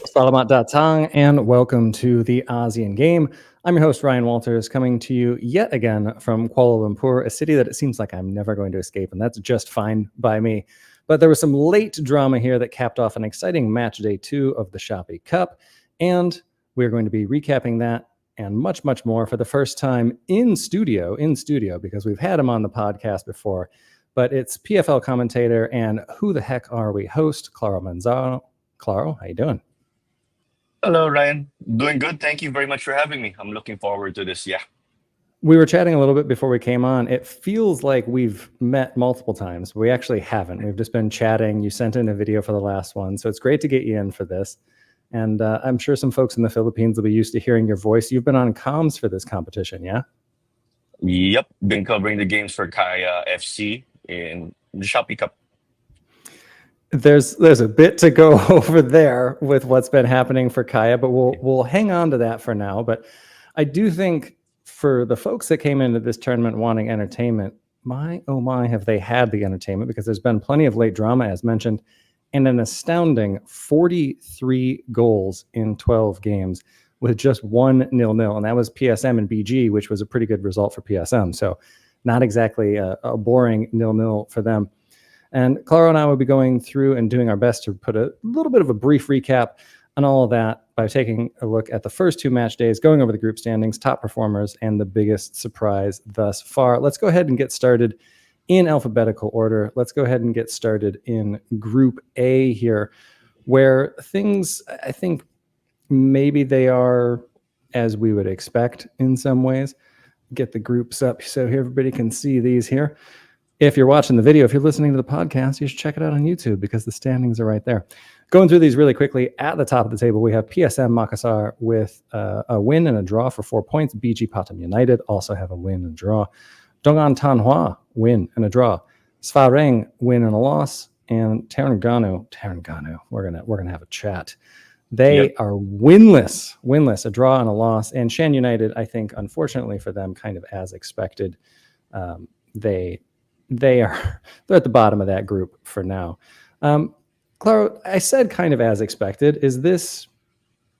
Salamat datang and welcome to the ASEAN Game. I'm your host, Ryan Walters, coming to you yet again from Kuala Lumpur, a city that it seems like I'm never going to escape, and that's just fine by me. But there was some late drama here that capped off an exciting match day 2 of the Shopee Cup, and we're going to be recapping that and much, much more for the first time in studio, because we've had him on the podcast before. But it's PFL commentator and Who the Heck Are We host, Claro Manzano. Claro, how you doing? Hello, Ryan. Doing good. Thank you very much for having me. I'm looking forward to this. Yeah. We were chatting a little bit before we came on. It feels like we've met multiple times, but we actually haven't. We've just been chatting. You sent in a video for the last one, so it's great to get you in for this. And I'm sure some folks in the Philippines will be used to hearing your voice. You've been on comms for this competition, yeah? Yep. Been covering the games for Kaya FC in the Shopee Cup. There's a bit to go over there with what's been happening for Kaya, but we'll hang on to that for now. But I do think for the folks that came into this tournament wanting entertainment, my oh my, have they had the entertainment, because there's been plenty of late drama, as mentioned, and an astounding 43 goals in 12 games with just 1-0, and that was PSM and BG, which was a pretty good result for PSM. So not exactly a boring 0-0 for them. And Clara and I will be going through and doing our best to put a little bit of a brief recap on all of that by taking a look at the first two match days, going over the group standings, top performers, and the biggest surprise thus far. Let's go ahead and get started in alphabetical order. Let's go ahead and get started in Group A here, where things, I think, maybe they are as we would expect in some ways. Get the groups up so everybody can see these here. If you're watching the video, if you're listening to the podcast, you should check it out on YouTube because the standings are right there. Going through these really quickly, at the top of the table, we have PSM Makassar with a win and a draw for 4 points. BG Patam United also have a win and a draw. Dongan Tanhua, win and a draw. Svareng, win and a loss. And Terengganu, we're gonna have a chat. They are winless, a draw and a loss. And Shan United, I think, unfortunately for them, kind of as expected, they're at the bottom of that group for now. Claro, I said kind of as expected. Is this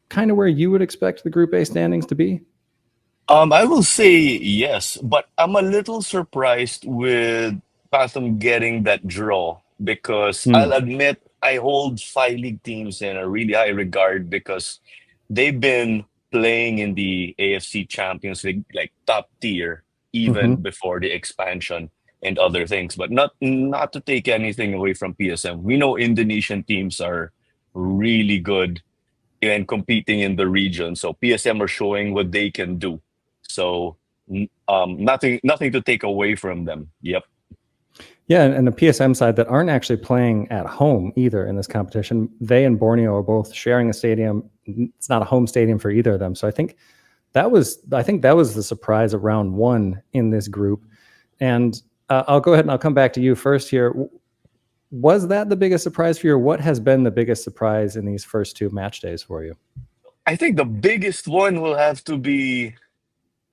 kind of where you would expect the Group A standings to be? I will say yes, but I'm a little surprised with Pathum getting that draw because I'll admit I hold five league teams in a really high regard because they've been playing in the AFC Champions League like top tier even before the expansion and other things. But not to take anything away from PSM. We know Indonesian teams are really good and competing in the region. So PSM are showing what they can do. So nothing to take away from them. Yep. Yeah, and the PSM side that aren't actually playing at home either in this competition. They and Borneo are both sharing a stadium. It's not a home stadium for either of them. So I think that was the surprise of round one in this group. And I'll go ahead and I'll come back to you first here. Was that the biggest surprise for you, or what has been the biggest surprise in these first two match days for you? I think the biggest one will have to be,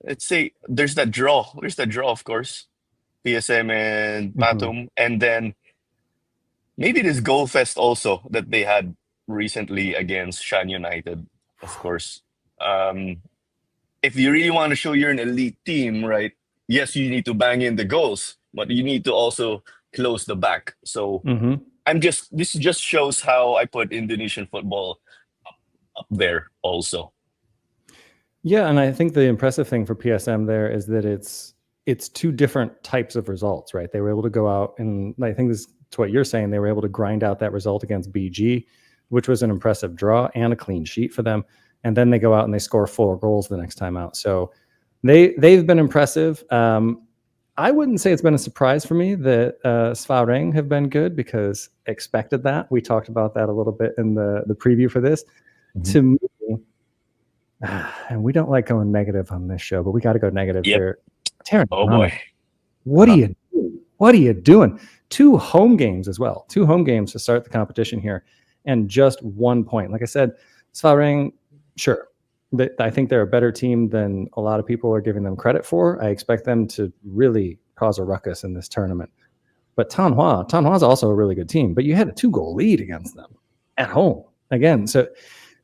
let's say, there's that draw. There's that draw, of course. PSM and Patum. And then maybe this goal fest also that they had recently against Shan United, of course. If you really want to show you're an elite team, right? Yes, you need to bang in the goals, but you need to also close the back. So this just shows how I put Indonesian football up there also. Yeah, and I think the impressive thing for PSM there is that it's two different types of results, right? They were able to go out, and I think this is what you're saying, they were able to grind out that result against BG, which was an impressive draw and a clean sheet for them. And then they go out and they score 4 goals the next time out. So they've been impressive. I wouldn't say it's been a surprise for me that Svareng have been good, because expected that. We talked about that a little bit in the preview for this. To me, and we don't like going negative on this show, but we got to go negative here. Taryn, oh boy, what are you doing? What are you doing? 2 home games as well. 2 home games to start the competition here, and just 1 point. Like I said, Svareng, sure, I think they're a better team than a lot of people are giving them credit for. I expect them to really cause a ruckus in this tournament. But Tanhua's also a really good team, but you had a 2-goal lead against them at home again. So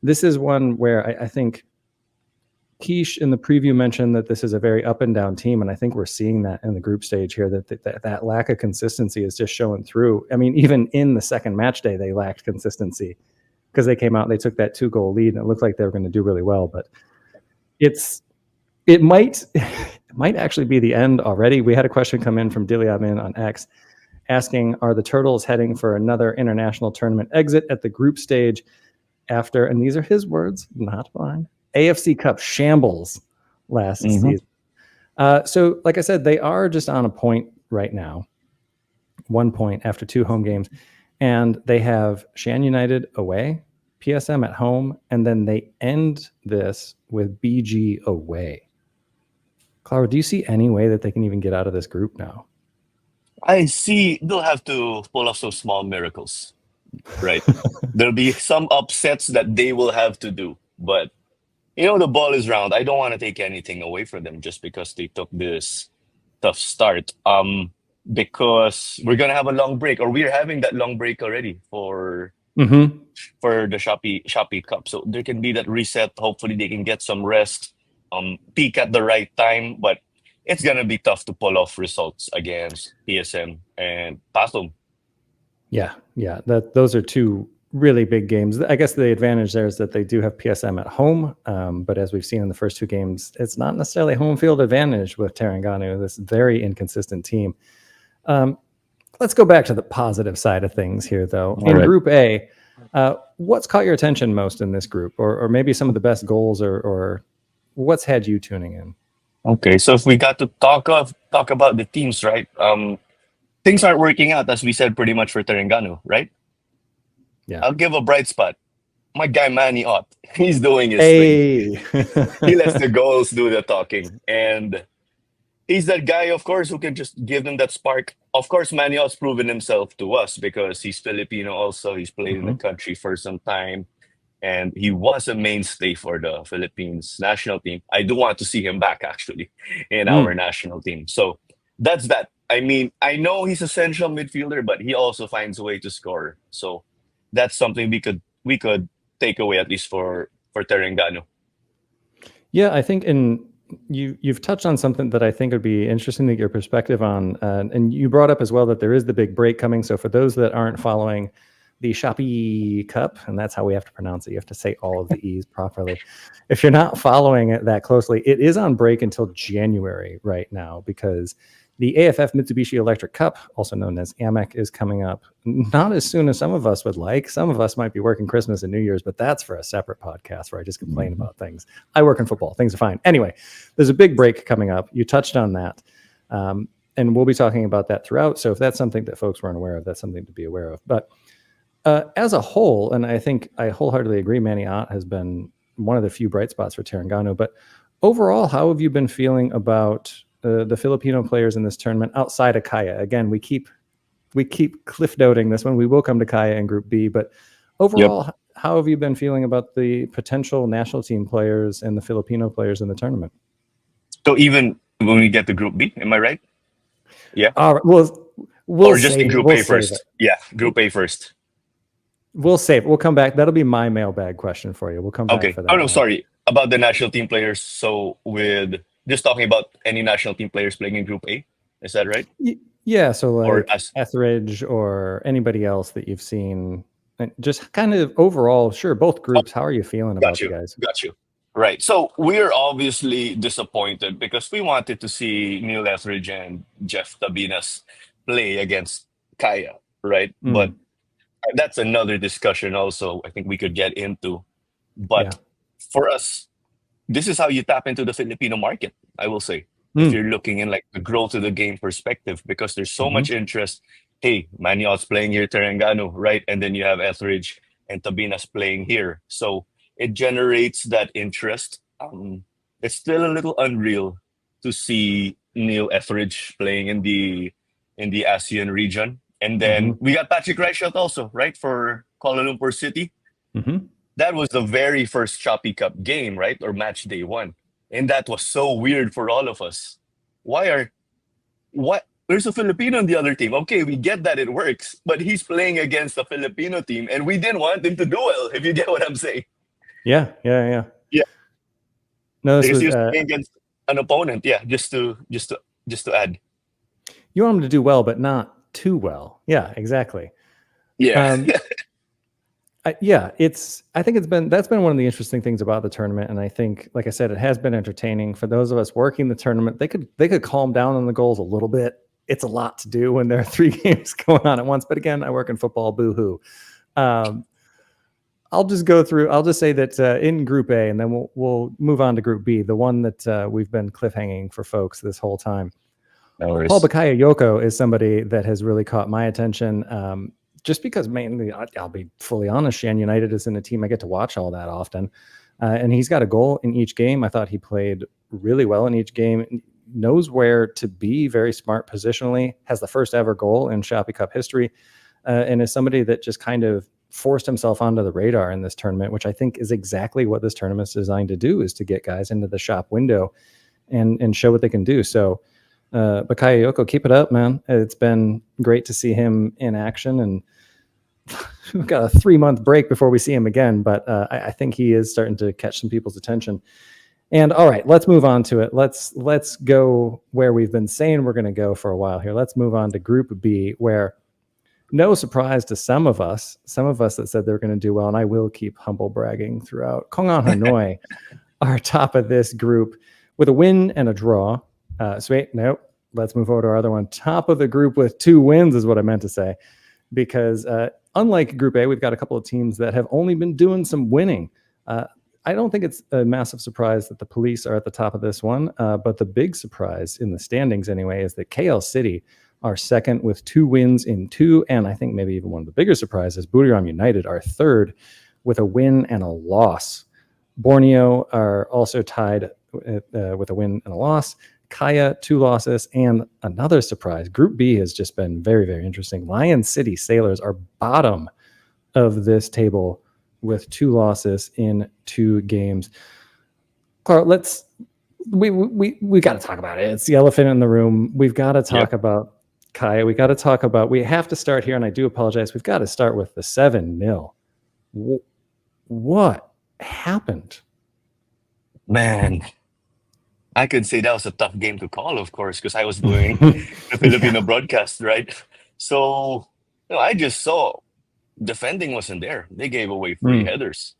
This is one where I think Keish in the preview mentioned that this is a very up and down team, and I think we're seeing that in the group stage here. That lack of consistency is just showing through. I mean, even in the second match day, they lacked consistency because they came out and they took that 2-goal lead, and it looked like they were going to do really well. But it might actually be the end already. We had a question come in from Diliamin on X asking, are the Turtles heading for another international tournament exit at the group stage after, and these are his words, not mine, AFC Cup shambles last season? So, like I said, they are just on a point right now, 1 point after 2 home games, and they have Shan United away, PSM at home, and then they end this with BG away. Clara, do you see any way that they can even get out of this group now? I see they'll have to pull off some small miracles, right? There'll be some upsets that they will have to do, but the ball is round. I don't want to take anything away from them just because they took this tough start. Because we're gonna have a long break, or we're having that long break already for the Shopee Cup. So there can be that reset. Hopefully they can get some rest, peak at the right time, but it's gonna be tough to pull off results against PSM and Pathum. Yeah. Those are 2 really big games. I guess the advantage there is that they do have PSM at home, but as we've seen in the first 2 games, it's not necessarily home field advantage with Terengganu, this very inconsistent team. Let's go back to the positive side of things here, though. In Group A, what's caught your attention most in this group, or maybe some of the best goals, or what's had you tuning in? Okay, so if we got to talk about the teams, right? Things aren't working out as we said pretty much for Terengganu, right? Yeah. I'll give a bright spot. My guy Manny Ott, he's doing his thing. He lets the goals do the talking, and he's that guy, of course, who can just give them that spark. Of course, Manny Ott's proven himself to us because he's Filipino also. He's played in the country for some time, and he was a mainstay for the Philippines national team. I do want to see him back, actually, in our national team. So that's that. I mean, I know he's a central midfielder, but he also finds a way to score. So that's something we could take away, at least for Terengganu. Yeah, I think you've touched on something that I think would be interesting to get your perspective on, and you brought up as well that there is the big break coming. So for those that aren't following the Shopee Cup, and that's how we have to pronounce it, you have to say all of the E's properly. If you're not following it that closely, it is on break until January right now because the AFF Mitsubishi Electric Cup, also known as AMEC, is coming up not as soon as some of us would like. Some of us might be working Christmas and New Year's, but that's for a separate podcast where I just complain about things. I work in football. Things are fine. Anyway, there's a big break coming up. You touched on that. And we'll be talking about that throughout. So if that's something that folks weren't aware of, that's something to be aware of. But as a whole, and I think I wholeheartedly agree, Manny Ott has been one of the few bright spots for Terengganu. But overall, how have you been feeling about the Filipino players in this tournament outside of Kaya? Again, we keep cliff noting this one. We will come to Kaya in Group B, but overall, how have you been feeling about the potential national team players and the Filipino players in the tournament? So even when we get to Group B, am I right? Yeah. All right. We'll or just in Group A first. Yeah, Group A first. We'll save it. We'll come back. That'll be my mailbag question for you. We'll come back for that. Oh no, sorry. About the national team players. So with just talking about any national team players playing in Group A, is that right? Yeah. So like Etheridge or anybody else that you've seen, just kind of overall, sure, both groups. How are you feeling about you guys? Got you. Right. So we're obviously disappointed because we wanted to see Neil Etheridge and Jeff Tabinas play against Kaya, right? But that's another discussion also I think we could get into. But for us, this is how you tap into the Filipino market, I will say. If you're looking in like the growth of the game perspective, because there's so much interest. Hey, Manny Ott's playing here, Terengganu, right? And then you have Etheridge and Tabinas playing here. So it generates that interest. It's still a little unreal to see Neil Etheridge playing in the ASEAN region. And then we got Patrick Reichelt also, right, for Kuala Lumpur City. That was the very first Shopee Cup game, right, or match day 1. And that was so weird for all of us. There's a Filipino on the other team. Okay, we get that it works, but he's playing against a Filipino team, and we didn't want him to do well, if you get what I'm saying. Yeah, yeah, yeah. Yeah, No, this because was he was playing against an opponent. Yeah, just to add. you want them to do well, but not too well. Yeah, exactly. Yeah. Um, yeah, it's. I think that's been one of the interesting things about the tournament, and I think, like I said, it has been entertaining for those of us working the tournament. They could calm down on the goals a little bit. It's a lot to do when there are three games going on at once. But again, I work in football. Boo hoo. Um, I'll just go through. I'll just say that in Group A, and then we'll move on to Group B, the one that we've been cliffhanging for folks this whole time. No Paul worries. Bakayoko is somebody that has really caught my attention. Just because mainly, I'll be fully honest, Shan United isn't a team I get to watch all that often. And he's got a goal in each game. I thought he played really well in each game, knows where to be, very smart positionally, has the first ever goal in Shopee Cup history, and is somebody that just kind of forced himself onto the radar in this tournament, which I think is exactly what this tournament's designed to do, is to get guys into the shop window and show what they can do. So Bakayoko, keep it up, man. It's been great to see him in action, and we've got a 3-month break before we see him again. But I think he is starting to catch some people's attention. And all right, let's move on to it. Let's go where we've been saying we're going to go for a while here. Let's move on to Group B, where no surprise to some of us that said they're going to do well, and I will keep humble bragging throughout. Kongan Hanoi are top of this group with a win and a draw. So wait, nope. Let's move over to our other one. Top of the group with 2 wins is what I meant to say, because unlike Group A, we've got a couple of teams that have only been doing some winning. I don't think it's a massive surprise that the Police are at the top of this one, but the big surprise in the standings anyway is that KL City are second with 2 wins in 2, and I think maybe even one of the bigger surprises, Buriram United are third with a win and a loss. Borneo are also tied with a win and a loss. Kaya, 2 losses, and another surprise. Group B has just been very, very interesting. Lion City Sailors are bottom of this table with 2 losses in 2 games. Carl, we got to talk about it. It's the elephant in the room. We've got to talk Yep. about Kaya. We got to talk about. We have to start here, and I do apologize. We've got to start with the 7-0. What happened? Man, I could say that was a tough game to call, of course, because I was doing the Filipino Yeah. broadcast, right? So, I just saw defending wasn't there. They gave away 3 Mm. headers.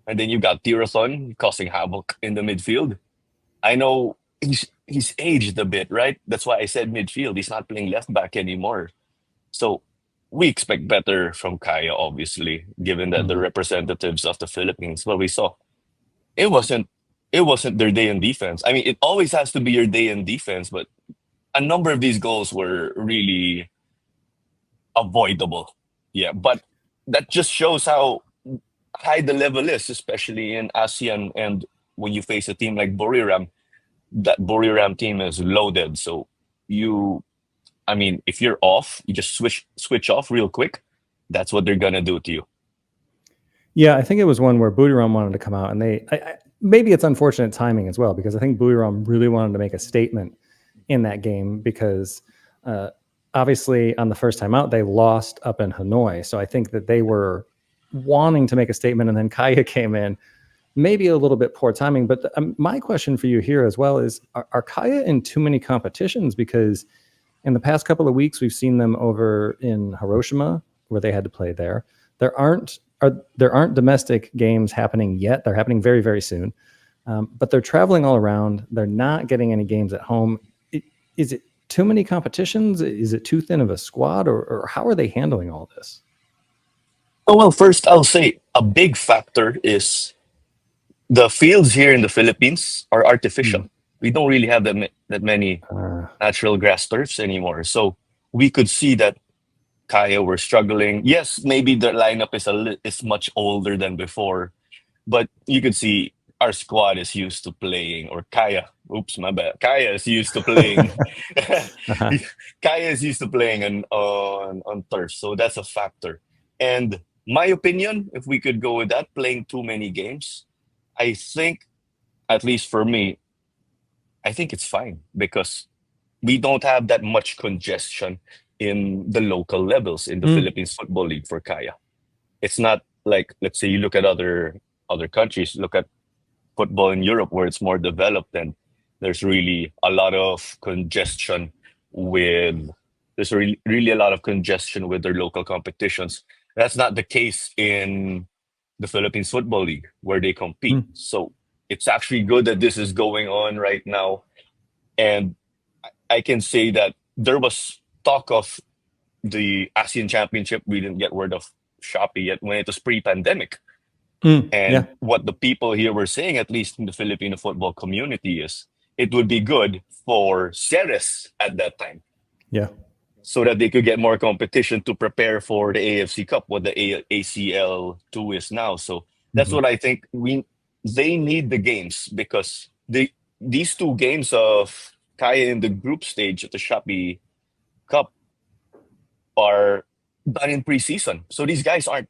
And then you got Tirathon causing havoc in the midfield. I know he's aged a bit, right? That's why I said midfield. He's not playing left back anymore. So we expect better from Kaya, obviously, given that the Mhm. representatives of the Philippines. But we saw it wasn't it wasn't their day in defense. I mean, it always has to be your day in defense, but a number of these goals were really avoidable. Yeah, but that just shows how high the level is, especially in ASEAN. And when you face a team like Buriram, that Buriram team is loaded. So you, I mean, if you're off, you just switch off real quick. That's what they're gonna do to you. Yeah, I think it was one where Buriram wanted to come out, and maybe it's unfortunate timing as well, because I think Buriram really wanted to make a statement in that game, because uh, obviously on the first time out they lost up in Hanoi, so I think that they were wanting to make a statement, and then Kaya came in. Maybe a little bit poor timing, but my question for you here as well is: are Kaya in too many competitions? Because in the past couple of weeks, we've seen them over in Hiroshima, where they had to play there. There aren't domestic games happening yet. They're happening very, very soon. But they're traveling all around. They're not getting any games at home. Is it too many competitions? Is it too thin of a squad, or how are they handling all this? Oh, well, first I'll say a big factor is the fields here in the Philippines are Hmm. artificial. We don't really have that many Uh, natural grass turfs anymore. So we could see that Kaya were struggling. Yes, maybe the lineup is much older than before, but you could see our squad is used to playing, or Kaya. Oops, my bad. Kaya is used to playing. uh-huh. Kaya is used to playing on turf, so that's a factor. And my opinion, if we could go with that, playing too many games, I think, at least for me, I think it's fine because we don't have that much congestion in the local levels in the Mm, Philippines Football League for Kaya. It's not like, let's say, you look at other countries. Look at football in Europe where it's more developed and there's really a lot of congestion with really a lot of congestion with their local competitions. That's not the case in the Philippines Football League where they compete. So it's actually good that this is going on right now. And I can say that there was talk of the ASEAN Championship. We didn't get word of Shopee yet when it was pre-pandemic. Yeah. And what the people here were saying, at least in the Filipino football community, is it would be good for Ceres at that time Yeah. so that they could get more competition to prepare for the AFC Cup, what the ACL 2 is now. So that's what I think they need the games because these two games of Kaya in the group stage at the Shopee Cup are done in preseason. So these guys aren't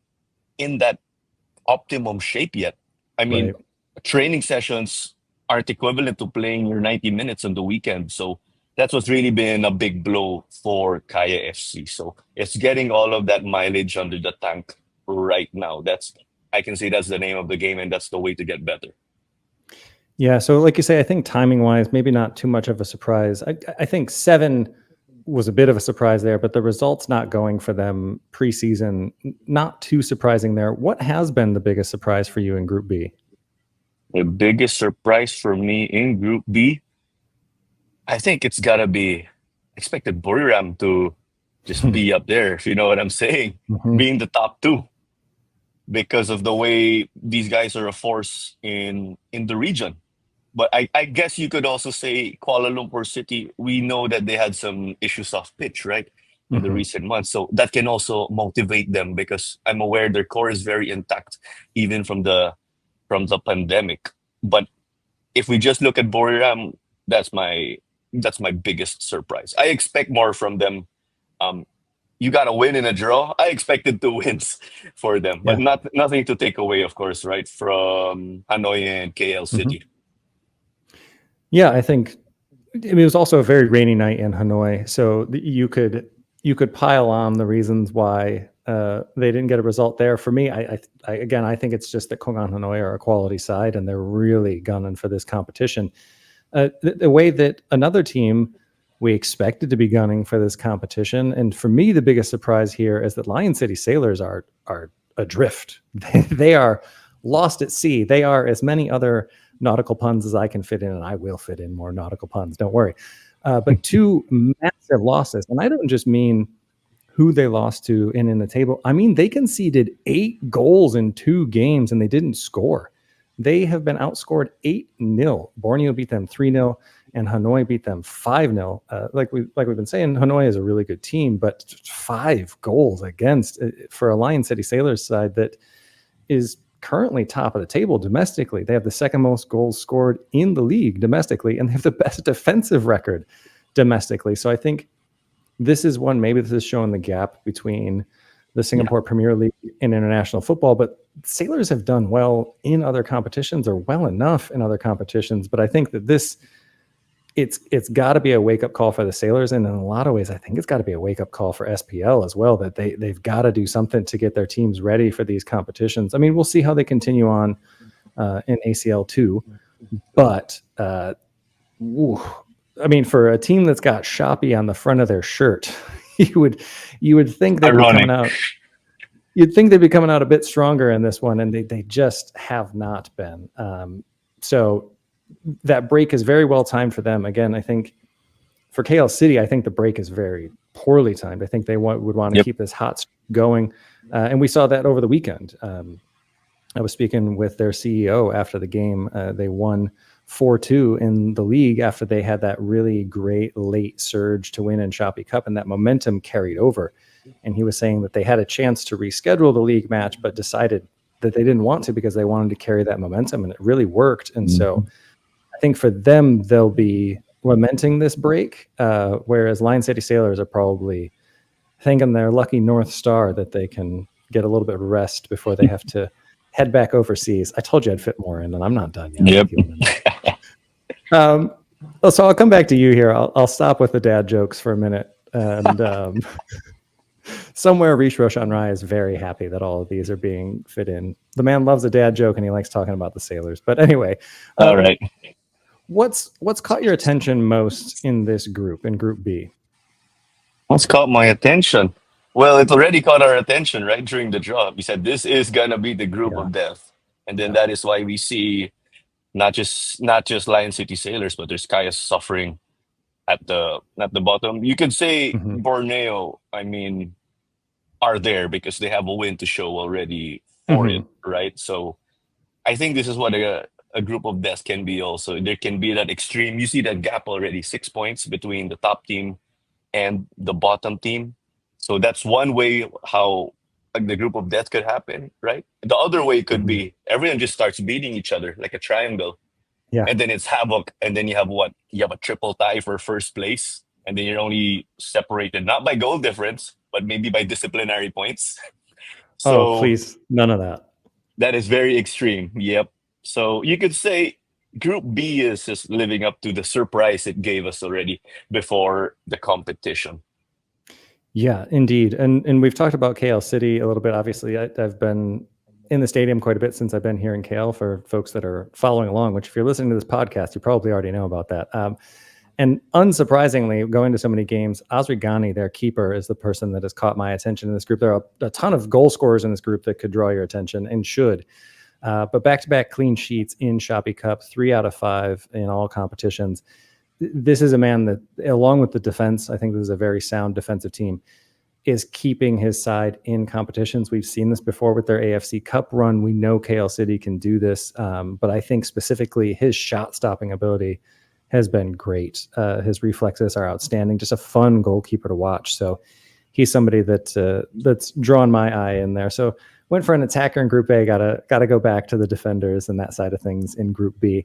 in that optimum shape yet. I mean, Right. training sessions aren't equivalent to playing your 90 minutes on the weekend. So that's what's really been a big blow for Kaya FC. So it's getting all of that mileage under the tank right now. I can say that's the name of the game, and that's the way to get better. Yeah. So, like you say, I think timing wise, maybe not too much of a surprise. I think 7 was a bit of a surprise there, but the results not going for them preseason, not too surprising there. What has been the biggest surprise for you in Group B? The biggest surprise for me in Group B, I think it's gotta be expected Buriram to just be up there, if you know what I'm saying, being the top two because of the way these guys are a force in the region. But I guess you could also say Kuala Lumpur City, we know that they had some issues off pitch, right, in the recent months. So that can also motivate them because I'm aware their core is very intact, even from the pandemic. But if we just look at Boriram, that's my biggest surprise. I expect more from them. You got to win in a draw. I expected 2 wins for them, but Yeah. nothing to take away, of course, right, from Hanoi and KL City. Yeah, I think it was also a very rainy night in Hanoi, so you could pile on the reasons why they didn't get a result there. For me, I think it's just that Kongan Hanoi are a quality side and they're really gunning for this competition. The way that another team we expected to be gunning for this competition, and for me, the biggest surprise here is that Lion City Sailors are adrift. They are lost at sea. They are as many other nautical puns as I can fit in, and I will fit in more nautical puns. Don't worry. But 2 massive losses, and I don't just mean who they lost to in the table. I mean, they conceded 8 goals in 2 games and they didn't score. They have been outscored 8-0. Borneo beat them 3-0 and Hanoi beat them 5-0. Like we've been saying, Hanoi is a really good team, but 5 goals against for a Lion City Sailors side that is currently top of the table domestically. They have the second most goals scored in the league domestically, and they have the best defensive record domestically. So I think this is one, maybe this is showing the gap between the Singapore Premier League and international football, but Sailors have done well in other competitions or well enough in other competitions. But I think that it's got to be a wake-up call for the Sailors, and in a lot of ways I think it's got to be a wake-up call for SPL as well, that they've got to do something to get their teams ready for these competitions. I mean, we'll see how they continue on in ACL 2, but I mean, for a team that's got Shopee on the front of their shirt, you would think they'd be coming out. You'd think they'd be coming out a bit stronger in this one, and they just have not been. So that break is very well timed for them. Again, I think for KL City, I think the break is very poorly timed. I think they would want to keep this hot streak going, and we saw that over the weekend. I was speaking with their CEO after the game. They won 4-2 in the league after they had that really great late surge to win in Shopee Cup, and that momentum carried over. And he was saying that they had a chance to reschedule the league match, but decided that they didn't want to because they wanted to carry that momentum, and it really worked. And so I think for them, they'll be lamenting this break, whereas Lion City Sailors are probably thanking their lucky North Star that they can get a little bit of rest before they have to head back overseas. I told you I'd fit more in, and I'm not done yet. So I'll come back to you here. I'll stop with the dad jokes for a minute. And Somewhere Rish Roshan Rai is very happy that all of these are being fit in. The man loves a dad joke and he likes talking about the sailors. But anyway, All right. what's caught your attention most in this group, in Group B? What's caught my attention? Well, it already caught our attention, right? During the draw. We said this is gonna be the group Yeah, of death. And then yeah. that is why we see not just Lion City Sailors, but there's Kaya suffering at the bottom. You could say Hmm. Borneo, I mean, are there because they have a win to show already for it, Hmm. right? So I think this is what a group of death can be also. There can be that extreme. You see that gap already, 6 points between the top team and the bottom team. So that's one way how like, the group of death could happen, right? The other way could Hmm. be everyone just starts beating each other like a triangle, Yeah. and then it's havoc, and then you have what? You have a triple tie for first place, and then you're only separated not by goal difference, but maybe by disciplinary points. Oh, So please, none of that. that is very extreme. Yep. So you could say Group B is just living up to the surprise it gave us already before the competition. Yeah, indeed. And we've talked about KL City a little bit. Obviously, I've been in the stadium quite a bit since I've been here in KL for folks that are following along, which if you're listening to this podcast, you probably already know about that. And unsurprisingly, going to so many games, Osri Ghani, their keeper, is the person that has caught my attention in this group. There are a ton of goal scorers in this group that could draw your attention and should. But back-to-back clean sheets in Shopee Cup, 3 out of 5 in all competitions. This is a man that, along with the defense, I think this is a very sound defensive team, is keeping his side in competitions. We've seen this before with their AFC Cup run. We know KL City can do this, but I think specifically his shot-stopping ability has been great. His reflexes are outstanding. Just a fun goalkeeper to watch. So he's somebody that's drawn my eye in there. So went for an attacker in Group A. Gotta go back to the defenders and that side of things in Group B.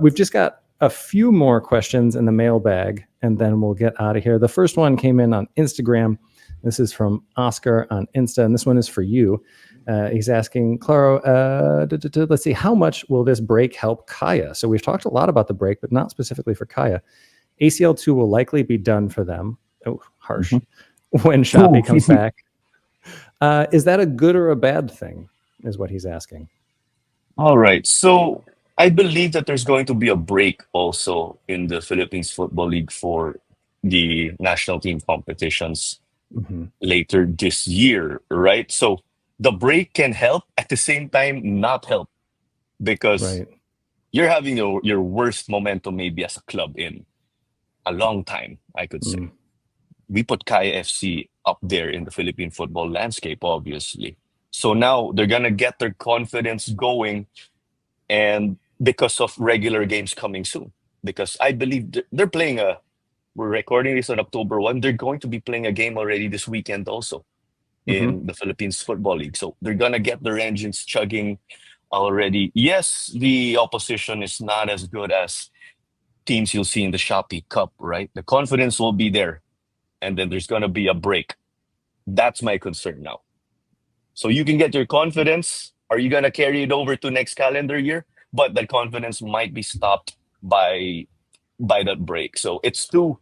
We've just got a few more questions in the mailbag, and then we'll get out of here. The first one came in on Instagram. This is from Oscar on Insta, and this one is for you. He's asking, Claro, let's see, how much will this break help Kaya? So we've talked a lot about the break, but not specifically for Kaya. ACL2 will likely be done for them. Oh, harsh. Mhm. When Ooh. Shopee comes back. Is that a good or a bad thing, is what he's asking. All right. So I believe that there's going to be a break also in the Philippines Football League for the national team competitions Mm-hmm. later this year, right? So the break can help at the same time not help because Right. you're having your worst momentum maybe as a club in a long time, I could say. Mm. We put Kaya FC up there in the Philippine football landscape, obviously. So now they're gonna get their confidence going, and because of regular games coming soon. Because I believe they're playing a. We're recording this on October 1. They're going to be playing a game already this weekend also Mm-hmm. in the Philippines Football League. So they're gonna get their engines chugging already. Yes, the opposition is not as good as teams you'll see in the Shopee Cup, right? The confidence will be there, and then there's gonna be a break. That's my concern now. So you can get your confidence. Are you gonna carry it over to next calendar year? But that confidence might be stopped by that break. So it's two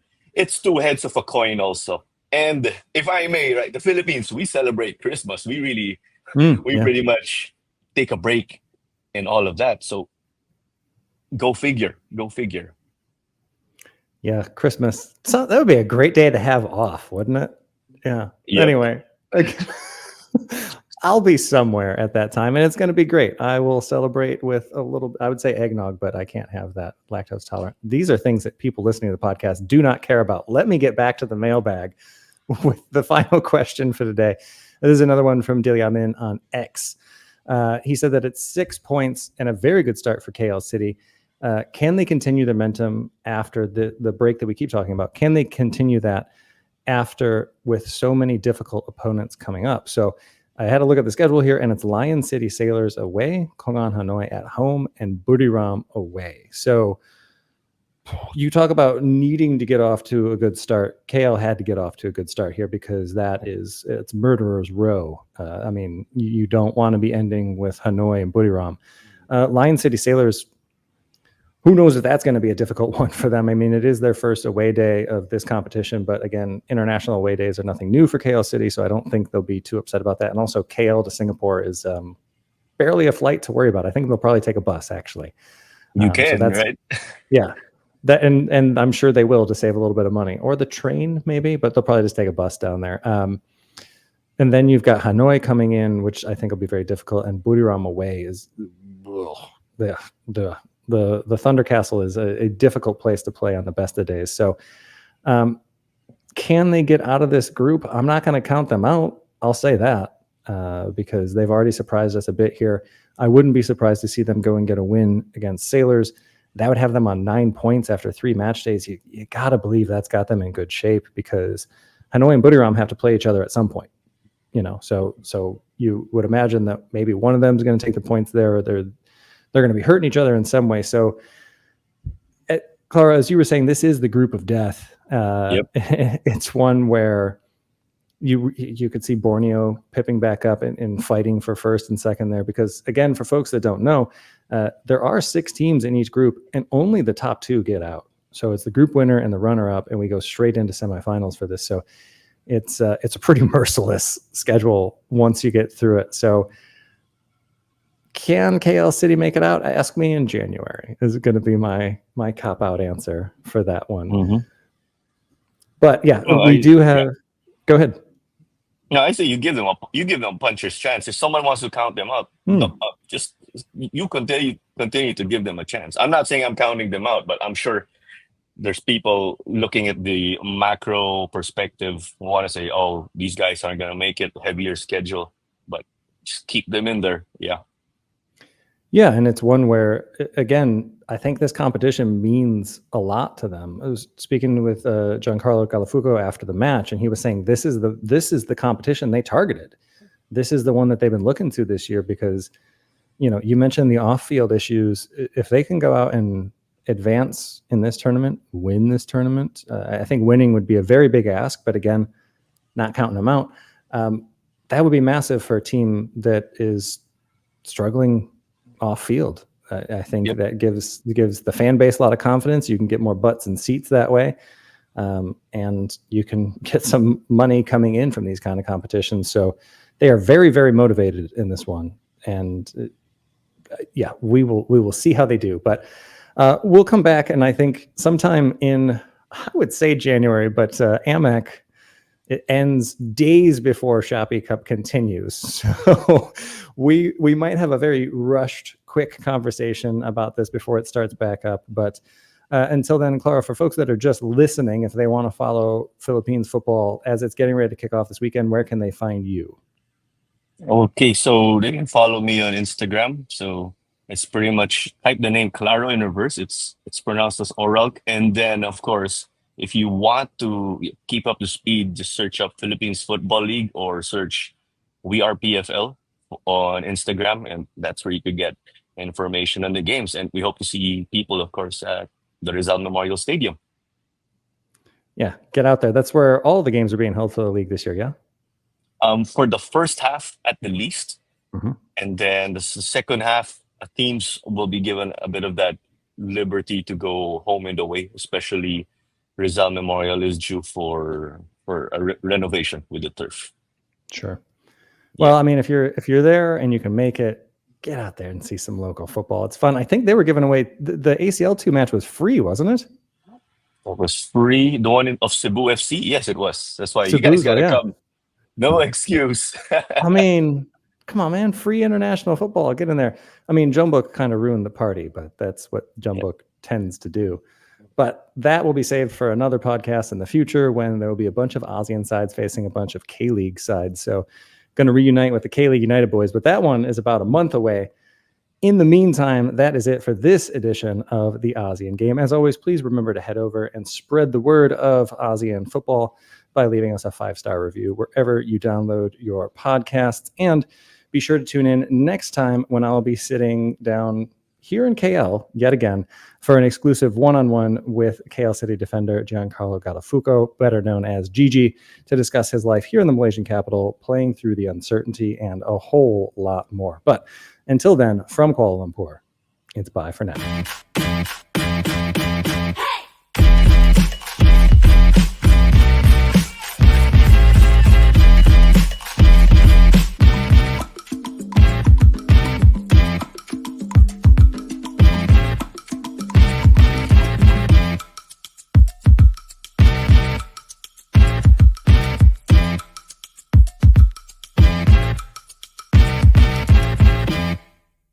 heads of a coin also. And if I may, right, the Philippines, we celebrate Christmas. We Yeah. pretty much take a break and all of that. So go figure. Go figure. Yeah. Christmas. So that would be a great day to have off, wouldn't it? Yeah. Yep. Anyway, I'll be somewhere at that time and it's going to be great. I will celebrate with a little, I would say eggnog, but I can't have that, lactose tolerant. These are things that people listening to the podcast do not care about. Let me get back to the mailbag with the final question for today. This is another one from Diliamin on X. He said that it's 6 points and a very good start for KL City. Can they continue the momentum after the break that we keep talking about? Can they continue that after with so many difficult opponents coming up? So I had a look at the schedule here, and it's Lion City Sailors away, Kongan Hanoi at home, and Buriram away. So you talk about needing to get off to a good start. KL had to get off to a good start here because it's murderer's row. I mean, you don't want to be ending with Hanoi and Buriram. Lion City Sailors, who knows if that's going to be a difficult one for them. I mean, it is their first away day of this competition, but again, international away days are nothing new for KL City, so I don't think they'll be too upset about that. And also, KL to Singapore is barely a flight to worry about. I think they'll probably take a bus, actually. You can, so that's, right? yeah. That and I'm sure they will to save a little bit of money, or the train maybe, but they'll probably just take a bus down there. And then you've got Hanoi coming in, which I think will be very difficult, and Buriram away is the Thunder Castle is a difficult place to play on the best of days. So, can they get out of this group? I'm not going to count them out. I'll say that because they've already surprised us a bit here. I wouldn't be surprised to see them go and get a win against Sailors. That would have them on 9 points after 3 match days. You got to believe that's got them in good shape because Hanoi and Buriram have to play each other at some point. So you would imagine that maybe one of them is going to take the points there, or they're going to be hurting each other in some way. So, Clara, as you were saying, this is the group of death. Yep. It's one where you could see Borneo pipping back up and fighting for first and second there, because again, for folks that don't know, there are 6 teams in each group and only the top 2 get out. So it's the group winner and the runner up, and we go straight into semifinals for this. So it's a pretty merciless schedule once you get through it. So can KL City make it out? Ask me in January is going to be my cop out answer for that one. Mm-hmm. But yeah, we do have. Yeah. Go ahead. No, I say you give them a puncher's chance. If someone wants to count them out, just you continue to give them a chance. I'm not saying I'm counting them out, but I'm sure there's people looking at the macro perspective who want to say, "Oh, these guys aren't going to make it. Heavier schedule," but just keep them in there. Yeah. Yeah, and it's one where, again, I think this competition means a lot to them. I was speaking with Giancarlo Galafuco after the match, and he was saying this is the competition they targeted. This is the one that they've been looking to this year because, you mentioned the off-field issues. If they can go out and advance in this tournament, win this tournament, I think winning would be a very big ask, but again, not counting them out, that would be massive for a team that is struggling off field. I think that gives the fan base a lot of confidence. You can get more butts and seats that way. And you can get some money coming in from these kind of competitions. So they are very, very motivated in this one. And we will see how they do, but we'll come back. And I think sometime in, I would say January, but AMAC, it ends days before Shopee Cup continues. So we might have a very rushed, quick conversation about this before it starts back up. But until then, Clara, for folks that are just listening, if they want to follow Philippines football as it's getting ready to kick off this weekend, where can they find you? Okay, so they can follow me on Instagram. So it's pretty much type the name Claro in reverse. It's pronounced as Oralk. And then, of course, if you want to keep up to speed, just search up Philippines Football League or search We Are PFL on Instagram, and that's where you could get information on the games. And we hope to see people, of course, at the Rizal Memorial Stadium. Yeah, get out there. That's where all the games are being held for the league this year, yeah? For the first half, at the least. Mm-hmm. And then the second half, teams will be given a bit of that liberty to go home and away, especially Rizal Memorial is due for a renovation with the turf. Sure. Well, I mean, if you're there and you can make it, get out there and see some local football. It's fun. I think they were giving away the ACL2 match was free, wasn't it? It was free. The one of Cebu FC? Yes, it was. That's why you guys got to come. No excuse. I mean, come on, man. Free international football. Get in there. I mean, Jumbuk kind of ruined the party, but that's what Jumbuk tends to do. But that will be saved for another podcast in the future when there will be a bunch of ASEAN sides facing a bunch of K-League sides. So going to reunite with the K-League United boys, but that one is about a month away. In the meantime, that is it for this edition of the ASEAN Game. As always, please remember to head over and spread the word of ASEAN football by leaving us a 5-star review wherever you download your podcasts. And be sure to tune in next time when I'll be sitting down here in KL, yet again, for an exclusive one-on-one with KL City defender Giancarlo Galafuco, better known as Gigi, to discuss his life here in the Malaysian capital, playing through the uncertainty, and a whole lot more. But until then, from Kuala Lumpur, it's bye for now.